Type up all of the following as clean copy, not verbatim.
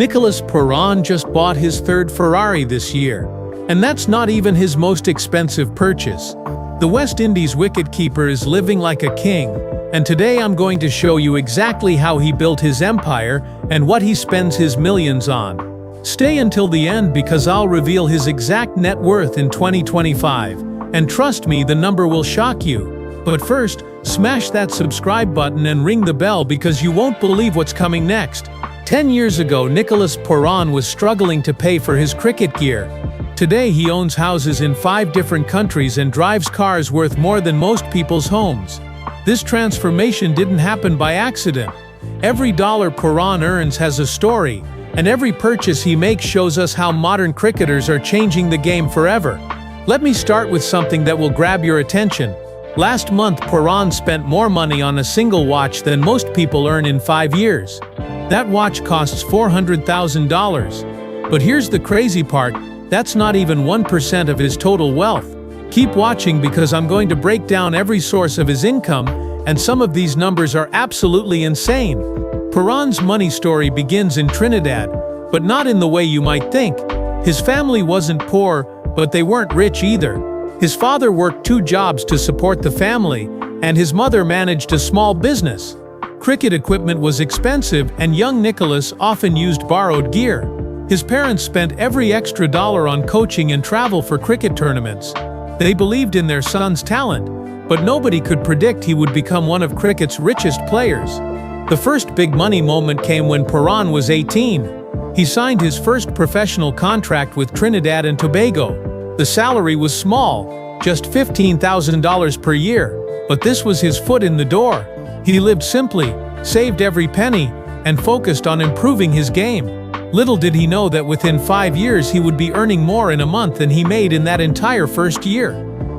Nicholas Pooran just bought his third Ferrari this year, and that's not even his most expensive purchase. The West Indies wicket-keeper is living like a king, and today I'm going to show you exactly how he built his empire and what he spends his millions on. Stay until the end because I'll reveal his exact net worth in 2025, and trust me, the number will shock you. But first, smash that subscribe button and ring the bell because you won't believe what's coming next. 10 years ago, Nicholas Pooran was struggling to pay for his cricket gear. Today he owns houses in 5 different countries and drives cars worth more than most people's homes. This transformation didn't happen by accident. Every dollar Pooran earns has a story, and every purchase he makes shows us how modern cricketers are changing the game forever. Let me start with something that will grab your attention. Last month, Pooran spent more money on a single watch than most people earn in 5 years. That watch costs $400,000. But here's the crazy part, that's not even 1% of his total wealth. Keep watching because I'm going to break down every source of his income, and some of these numbers are absolutely insane. Pooran's money story begins in Trinidad, but not in the way you might think. His family wasn't poor, but they weren't rich either. His father worked 2 jobs to support the family, and his mother managed a small business. Cricket equipment was expensive, and young Nicholas often used borrowed gear. His parents spent every extra dollar on coaching and travel for cricket tournaments. They believed in their son's talent, but nobody could predict he would become one of cricket's richest players. The first big money moment came when Pooran was 18. He signed his first professional contract with Trinidad and Tobago. The salary was small, just $15,000 per year, but this was his foot in the door. He lived simply, saved every penny, and focused on improving his game. Little did he know that within 5 years he would be earning more in a month than he made in that entire first year.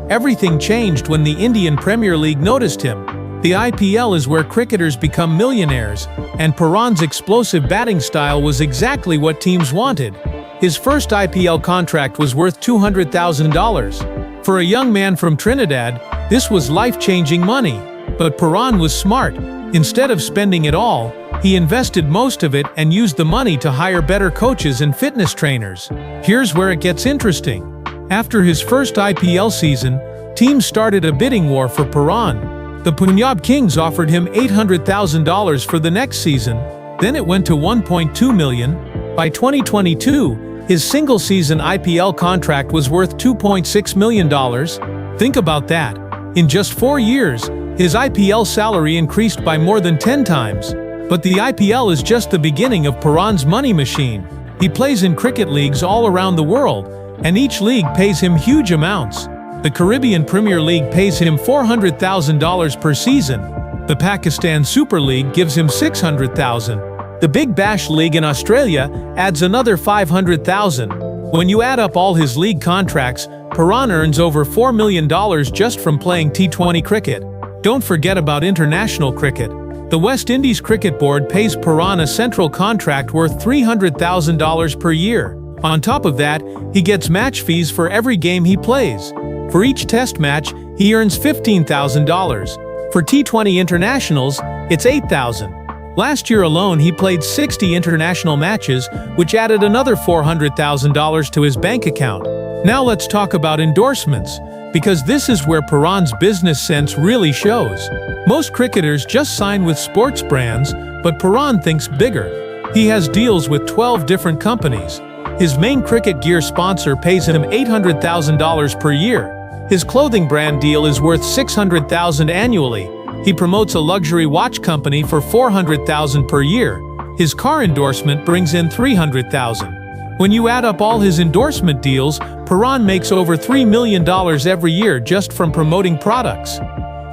Everything changed when the Indian Premier League noticed him. The IPL is where cricketers become millionaires, and Pooran's explosive batting style was exactly what teams wanted. His first IPL contract was worth $200,000. For a young man from Trinidad, this was life-changing money. But Pooran was smart. Instead of spending it all, he invested most of it and used the money to hire better coaches and fitness trainers. Here's where it gets interesting. After his first IPL season, teams started a bidding war for Pooran. The Punjab Kings offered him $800,000 for the next season. Then it went to $1.2 million. By 2022, his single-season IPL contract was worth $2.6 million. Think about that. In just 4 years, his IPL salary increased by more than 10 times. But the IPL is just the beginning of Pooran's money machine. He plays in cricket leagues all around the world, and each league pays him huge amounts. The Caribbean Premier League pays him $400,000 per season. The Pakistan Super League gives him $600,000. The Big Bash League in Australia adds another $500,000. When you add up all his league contracts, Pooran earns over $4 million just from playing T20 cricket. Don't forget about international cricket. The West Indies Cricket Board pays Pooran a central contract worth $300,000 per year. On top of that, he gets match fees for every game he plays. For each test match, he earns $15,000. For T20 internationals, it's $8,000. Last year alone, he played 60 international matches, which added another $400,000 to his bank account. Now let's talk about endorsements, because this is where Pooran's business sense really shows. Most cricketers just sign with sports brands, but Pooran thinks bigger. He has deals with 12 different companies. His main cricket gear sponsor pays him $800,000 per year. His clothing brand deal is worth $600,000 annually. He promotes a luxury watch company for $400,000 per year. His car endorsement brings in $300,000. When you add up all his endorsement deals, Pooran makes over $3 million every year just from promoting products.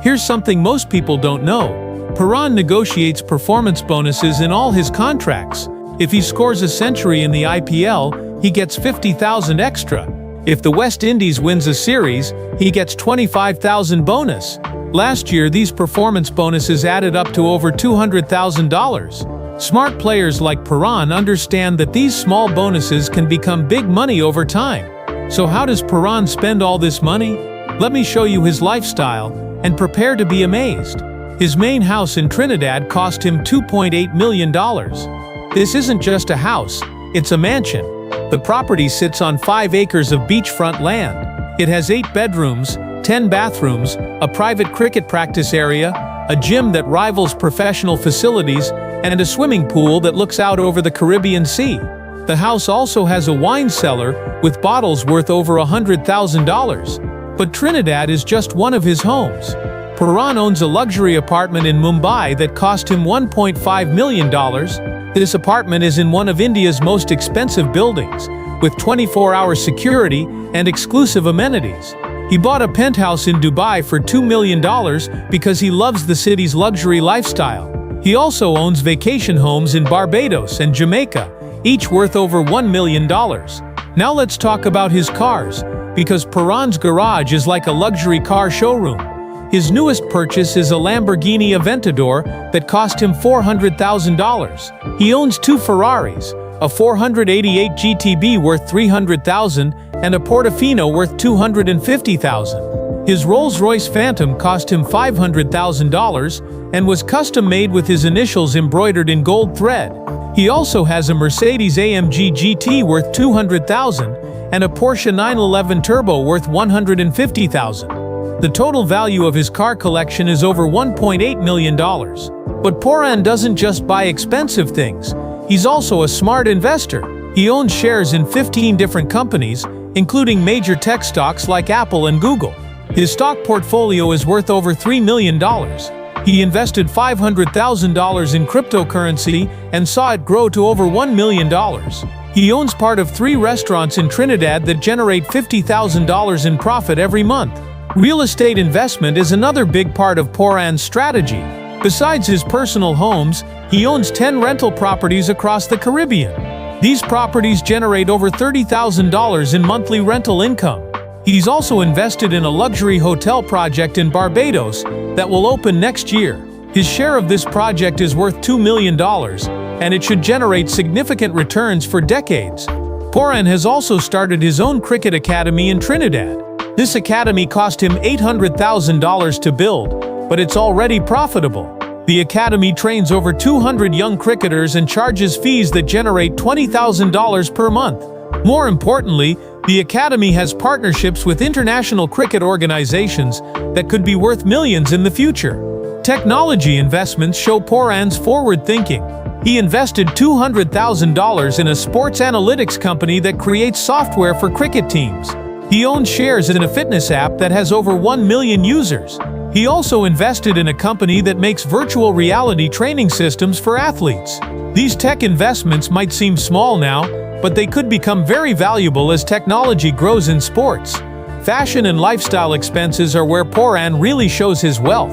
Here's something most people don't know. Pooran negotiates performance bonuses in all his contracts. If he scores a century in the IPL, he gets $50,000 extra. If the West Indies wins a series, he gets $25,000 bonus. Last year, these performance bonuses added up to over $200,000. Smart players like Pooran understand that these small bonuses can become big money over time. So how does Pooran spend all this money? Let me show you his lifestyle, and prepare to be amazed. His main house in Trinidad cost him $2.8 million. This isn't just a house, it's a mansion. The property sits on 5 acres of beachfront land. It has 8 bedrooms, 10 bathrooms, a private cricket practice area, a gym that rivals professional facilities, and a swimming pool that looks out over the Caribbean Sea. The house also has a wine cellar with bottles worth over $100,000. But Trinidad is just one of his homes. Pooran owns a luxury apartment in Mumbai that cost him $1.5 million. This apartment is in one of India's most expensive buildings, with 24-hour security and exclusive amenities. He bought a penthouse in Dubai for $2 million because he loves the city's luxury lifestyle. He also owns vacation homes in Barbados and Jamaica, each worth over $1 million. Now let's talk about his cars, because Pooran's garage is like a luxury car showroom. His newest purchase is a Lamborghini Aventador that cost him $400,000. He owns 2 Ferraris, a 488 GTB worth $300,000 and a Portofino worth $250,000. His Rolls-Royce Phantom cost him $500,000 and was custom-made with his initials embroidered in gold thread. He also has a Mercedes-AMG GT worth $200,000 and a Porsche 911 Turbo worth $150,000. The total value of his car collection is over $1.8 million. But Pooran doesn't just buy expensive things. He's also a smart investor. He owns shares in 15 different companies, including major tech stocks like Apple and Google. His stock portfolio is worth over $3 million. He invested $500,000 in cryptocurrency and saw it grow to over $1 million. He owns part of 3 restaurants in Trinidad that generate $50,000 in profit every month. Real estate investment is another big part of Pooran's strategy. Besides his personal homes, he owns 10 rental properties across the Caribbean. These properties generate over $30,000 in monthly rental income. He's also invested in a luxury hotel project in Barbados that will open next year. His share of this project is worth $2 million, and it should generate significant returns for decades. Pooran has also started his own cricket academy in Trinidad. This academy cost him $800,000 to build, but it's already profitable. The academy trains over 200 young cricketers and charges fees that generate $20,000 per month. More importantly, the academy has partnerships with international cricket organizations that could be worth millions in the future. Technology investments show Pooran's forward thinking. He invested $200,000 in a sports analytics company that creates software for cricket teams. He owns shares in a fitness app that has over 1 million users. He also invested in a company that makes virtual reality training systems for athletes. These tech investments might seem small now, but they could become very valuable as technology grows in sports. Fashion and lifestyle expenses are where Pooran really shows his wealth.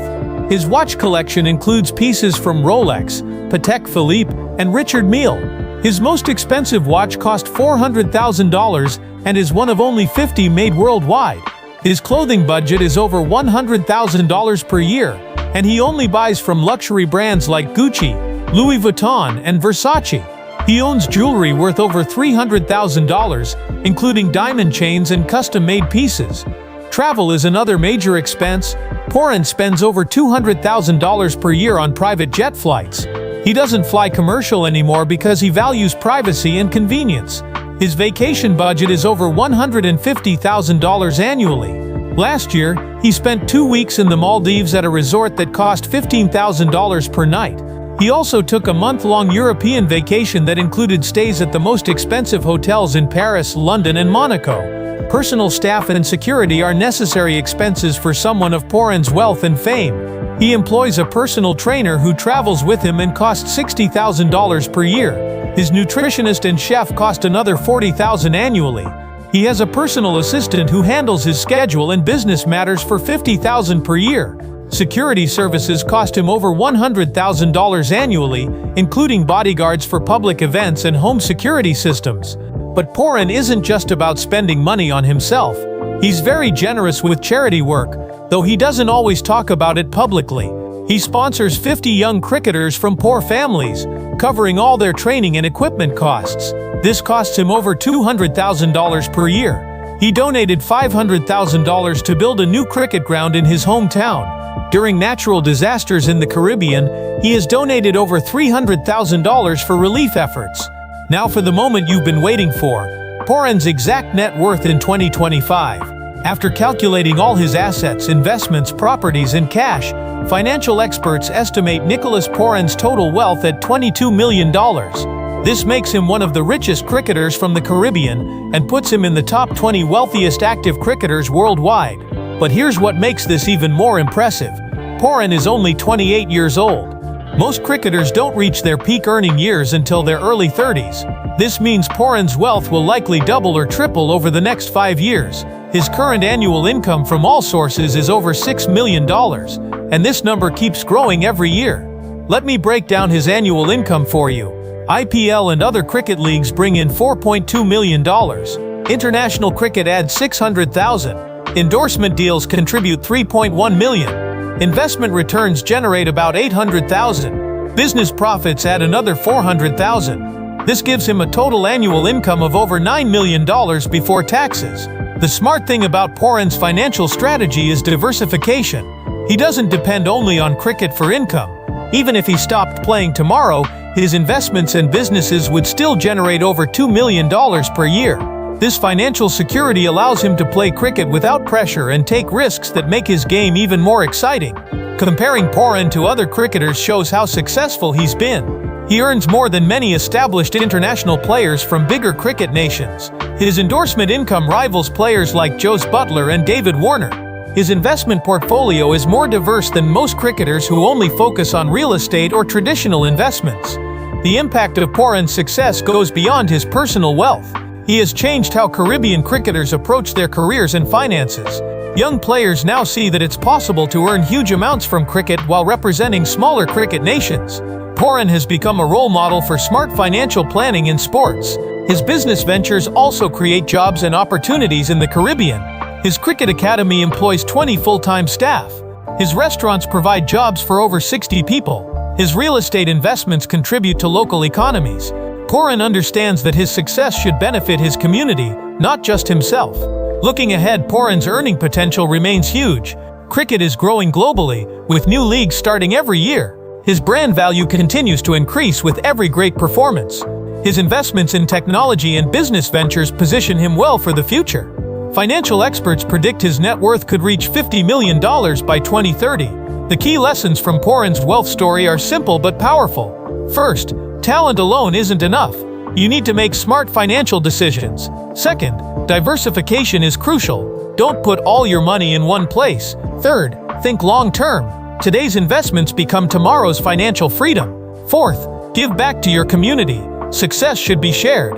His watch collection includes pieces from Rolex, Patek Philippe, and Richard Mille. His most expensive watch cost $400,000 and is one of only 50 made worldwide. His clothing budget is over $100,000 per year, and he only buys from luxury brands like Gucci, Louis Vuitton, and Versace. He owns jewelry worth over $300,000, including diamond chains and custom-made pieces. Travel is another major expense. Pooran spends over $200,000 per year on private jet flights. He doesn't fly commercial anymore because he values privacy and convenience. His vacation budget is over $150,000 annually. Last year, he spent 2 weeks in the Maldives at a resort that cost $15,000 per night. He also took a month-long European vacation that included stays at the most expensive hotels in Paris, London, and Monaco. Personal staff and security are necessary expenses for someone of Pooran's wealth and fame. He employs a personal trainer who travels with him and costs $60,000 per year. His nutritionist and chef cost another $40,000 annually. He has a personal assistant who handles his schedule and business matters for $50,000 per year. Security services cost him over $100,000 annually, including bodyguards for public events and home security systems. But Pooran isn't just about spending money on himself. He's very generous with charity work, though he doesn't always talk about it publicly. He sponsors 50 young cricketers from poor families, covering all their training and equipment costs. This costs him over $200,000 per year. He donated $500,000 to build a new cricket ground in his hometown. During natural disasters in the Caribbean, he has donated over $300,000 for relief efforts. Now for the moment you've been waiting for, Pooran's exact net worth in 2025. After calculating all his assets, investments, properties, and cash, financial experts estimate Nicholas Pooran's total wealth at $22 million. This makes him one of the richest cricketers from the Caribbean and puts him in the top 20 wealthiest active cricketers worldwide. But here's what makes this even more impressive. Pooran is only 28 years old. Most cricketers don't reach their peak earning years until their early 30s. This means Pooran's wealth will likely double or triple over the next 5 years. His current annual income from all sources is over $6 million, and this number keeps growing every year. Let me break down his annual income for you. IPL and other cricket leagues bring in $4.2 million. International cricket adds $600,000. Endorsement deals contribute $3.1 million. Investment returns generate about $800,000. Business profits add another $400,000. This gives him a total annual income of over $9 million before taxes. The smart thing about Pooran's financial strategy is diversification. He doesn't depend only on cricket for income. Even if he stopped playing tomorrow, his investments and businesses would still generate over $2 million per year. This financial security allows him to play cricket without pressure and take risks that make his game even more exciting. Comparing Pooran to other cricketers shows how successful he's been. He earns more than many established international players from bigger cricket nations. His endorsement income rivals players like Joe Butler and David Warner. His investment portfolio is more diverse than most cricketers who only focus on real estate or traditional investments. The impact of Pooran's success goes beyond his personal wealth. He has changed how Caribbean cricketers approach their careers and finances. Young players now see that it's possible to earn huge amounts from cricket while representing smaller cricket nations. Pooran has become a role model for smart financial planning in sports. His business ventures also create jobs and opportunities in the Caribbean. His cricket academy employs 20 full-time staff. His restaurants provide jobs for over 60 people. His real estate investments contribute to local economies. Pooran understands that his success should benefit his community, not just himself. Looking ahead, Pooran's earning potential remains huge. Cricket is growing globally, with new leagues starting every year. His brand value continues to increase with every great performance. His investments in technology and business ventures position him well for the future. Financial experts predict his net worth could reach $50 million by 2030. The key lessons from Pooran's wealth story are simple but powerful. First, talent alone isn't enough. You need to make smart financial decisions. Second, diversification is crucial. Don't put all your money in one place. Third, think long-term. Today's investments become tomorrow's financial freedom. Fourth, give back to your community. Success should be shared.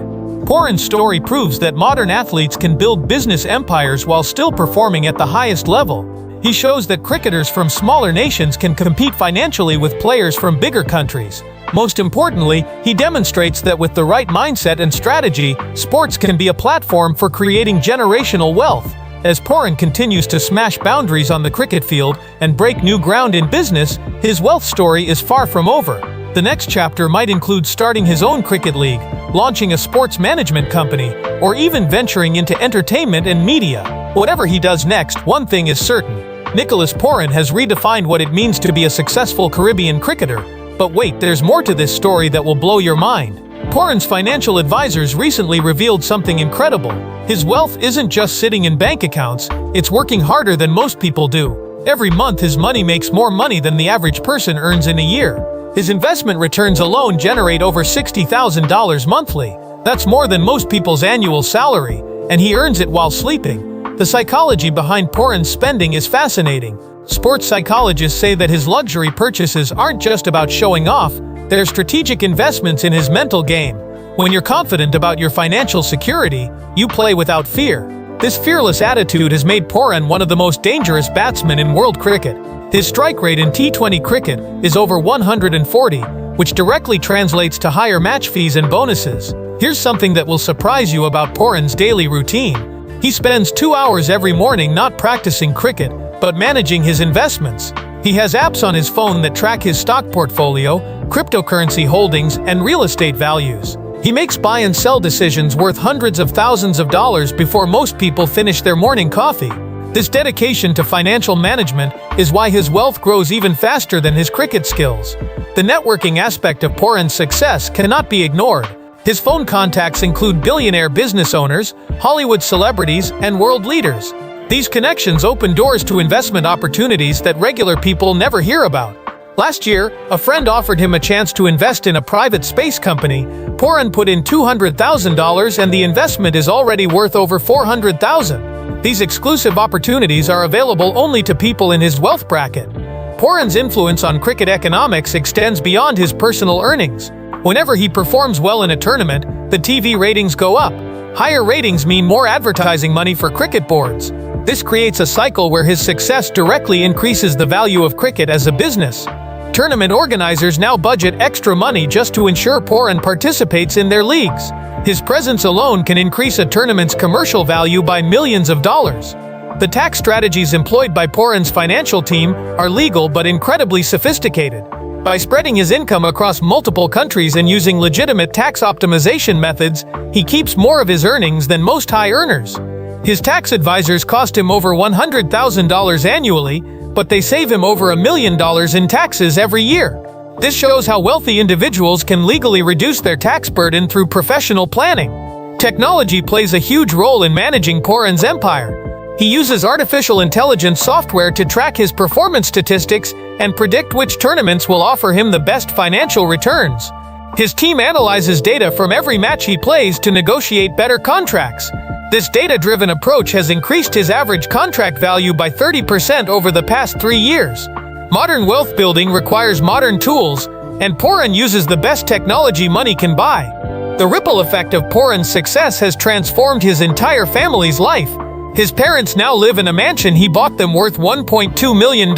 Pooran's story proves that modern athletes can build business empires while still performing at the highest level. He shows that cricketers from smaller nations can compete financially with players from bigger countries. Most importantly, he demonstrates that with the right mindset and strategy, sports can be a platform for creating generational wealth. As Pooran continues to smash boundaries on the cricket field and break new ground in business, his wealth story is far from over. The next chapter might include starting his own cricket league, launching a sports management company, or even venturing into entertainment and media. Whatever he does next, one thing is certain. Nicholas Pooran has redefined what it means to be a successful Caribbean cricketer. But wait, there's more to this story that will blow your mind. Pooran's financial advisors recently revealed something incredible. His wealth isn't just sitting in bank accounts, it's working harder than most people do. Every month his money makes more money than the average person earns in a year. His investment returns alone generate over $60,000 monthly. That's more than most people's annual salary, and he earns it while sleeping. The psychology behind Pooran's spending is fascinating. Sports psychologists say that his luxury purchases aren't just about showing off, they're strategic investments in his mental game. When you're confident about your financial security, you play without fear. This fearless attitude has made Pooran one of the most dangerous batsmen in world cricket. His strike rate in T20 cricket is over 140, which directly translates to higher match fees and bonuses. Here's something that will surprise you about Pooran's daily routine. He spends 2 hours every morning not practicing cricket, but managing his investments. He has apps on his phone that track his stock portfolio, cryptocurrency holdings, and real estate values. He makes buy and sell decisions worth hundreds of thousands of dollars before most people finish their morning coffee. This dedication to financial management is why his wealth grows even faster than his cricket skills. The networking aspect of Pooran's success cannot be ignored. His phone contacts include billionaire business owners, Hollywood celebrities, and world leaders. These connections open doors to investment opportunities that regular people never hear about. Last year, a friend offered him a chance to invest in a private space company. Pooran put in $200,000 and the investment is already worth over $400,000. These exclusive opportunities are available only to people in his wealth bracket. Pooran's influence on cricket economics extends beyond his personal earnings. Whenever he performs well in a tournament, the TV ratings go up. Higher ratings mean more advertising money for cricket boards. This creates a cycle where his success directly increases the value of cricket as a business. Tournament organizers now budget extra money just to ensure Pooran participates in their leagues. His presence alone can increase a tournament's commercial value by millions of dollars. The tax strategies employed by Pooran's financial team are legal but incredibly sophisticated. By spreading his income across multiple countries and using legitimate tax optimization methods, he keeps more of his earnings than most high earners. His tax advisors cost him over $100,000 annually, but they save him over $1 million in taxes every year. This shows how wealthy individuals can legally reduce their tax burden through professional planning. Technology plays a huge role in managing Pooran's empire. He uses artificial intelligence software to track his performance statistics and predict which tournaments will offer him the best financial returns. His team analyzes data from every match he plays to negotiate better contracts. This data-driven approach has increased his average contract value by 30% over the past 3 years. Modern wealth building requires modern tools, and Pooran uses the best technology money can buy. The ripple effect of Pooran's success has transformed his entire family's life. His parents now live in a mansion he bought them worth $1.2 million.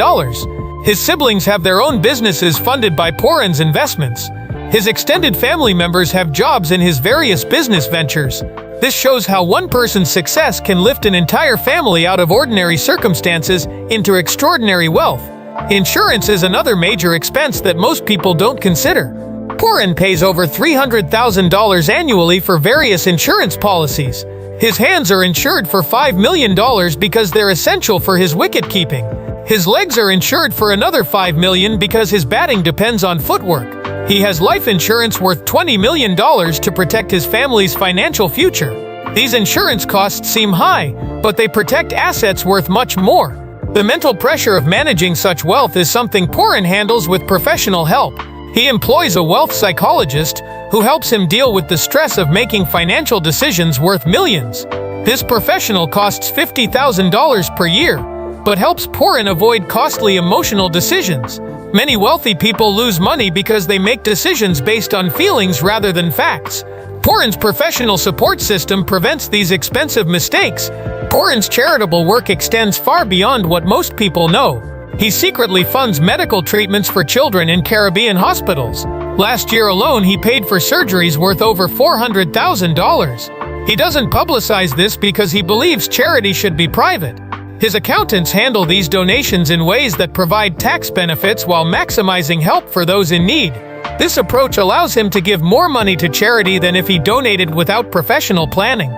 His siblings have their own businesses funded by Pooran's investments. His extended family members have jobs in his various business ventures. This shows how one person's success can lift an entire family out of ordinary circumstances into extraordinary wealth. Insurance is another major expense that most people don't consider. Pooran pays over $300,000 annually for various insurance policies. His hands are insured for $5 million because they're essential for his wicket-keeping. His legs are insured for another $5 million because his batting depends on footwork. He has life insurance worth $20 million to protect his family's financial future. These insurance costs seem high, but they protect assets worth much more. The mental pressure of managing such wealth is something Pooran handles with professional help. He employs a wealth psychologist who helps him deal with the stress of making financial decisions worth millions. This professional costs $50,000 per year, but helps Pooran avoid costly emotional decisions. Many wealthy people lose money because they make decisions based on feelings rather than facts. Pooran's professional support system prevents these expensive mistakes. Pooran's charitable work extends far beyond what most people know. He secretly funds medical treatments for children in Caribbean hospitals. Last year alone, he paid for surgeries worth over $400,000. He doesn't publicize this because he believes charity should be private. His accountants handle these donations in ways that provide tax benefits while maximizing help for those in need. This approach allows him to give more money to charity than if he donated without professional planning.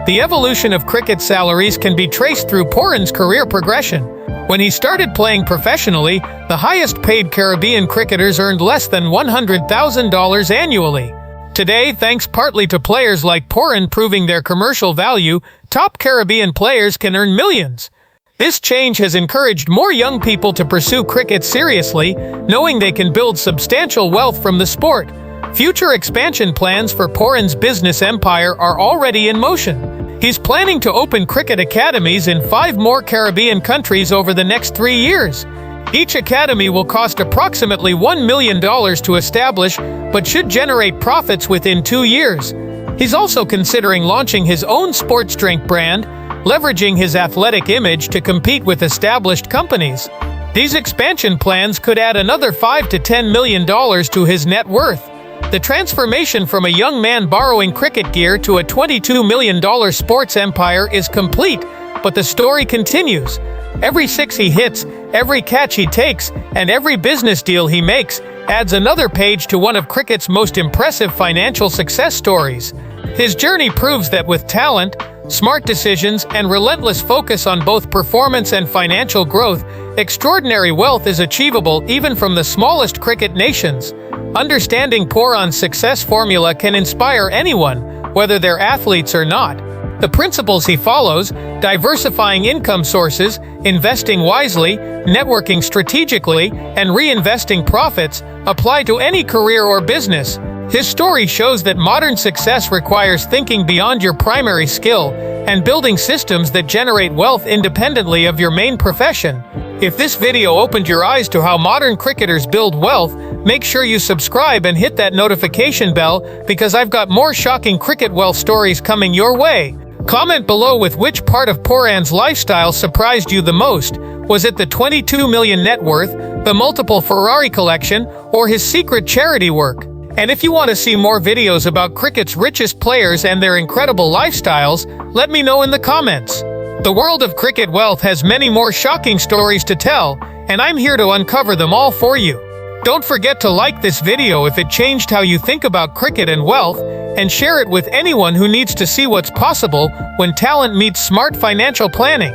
The evolution of cricket salaries can be traced through Pooran's career progression. When he started playing professionally, the highest-paid Caribbean cricketers earned less than $100,000 annually. Today, thanks partly to players like Pooran proving their commercial value, top Caribbean players can earn millions. This change has encouraged more young people to pursue cricket seriously, knowing they can build substantial wealth from the sport. Future expansion plans for Pooran's business empire are already in motion. He's planning to open cricket academies in 5 more Caribbean countries over the next 3 years. Each academy will cost approximately $1 million to establish, but should generate profits within 2 years. He's also considering launching his own sports drink brand, leveraging his athletic image to compete with established companies. These expansion plans could add another $5 to $10 million to his net worth. The transformation from a young man borrowing cricket gear to a $22 million sports empire is complete, but the story continues. Every six he hits, every catch he takes, and every business deal he makes, adds another page to one of cricket's most impressive financial success stories. His journey proves that with talent, smart decisions, and relentless focus on both performance and financial growth, extraordinary wealth is achievable even from the smallest cricket nations. Understanding Pooran's success formula can inspire anyone, whether they're athletes or not. The principles he follows, diversifying income sources, investing wisely, networking strategically, and reinvesting profits, apply to any career or business. His story shows that modern success requires thinking beyond your primary skill and building systems that generate wealth independently of your main profession. If this video opened your eyes to how modern cricketers build wealth, make sure you subscribe and hit that notification bell, because I've got more shocking cricket wealth stories coming your way. Comment below with which part of Pooran's lifestyle surprised you the most. Was it the 22 million net worth, the multiple Ferrari collection, or his secret charity work? And if you want to see more videos about cricket's richest players and their incredible lifestyles, let me know in the comments. The world of cricket wealth has many more shocking stories to tell, and I'm here to uncover them all for you. Don't forget to like this video if it changed how you think about cricket and wealth, and share it with anyone who needs to see what's possible when talent meets smart financial planning.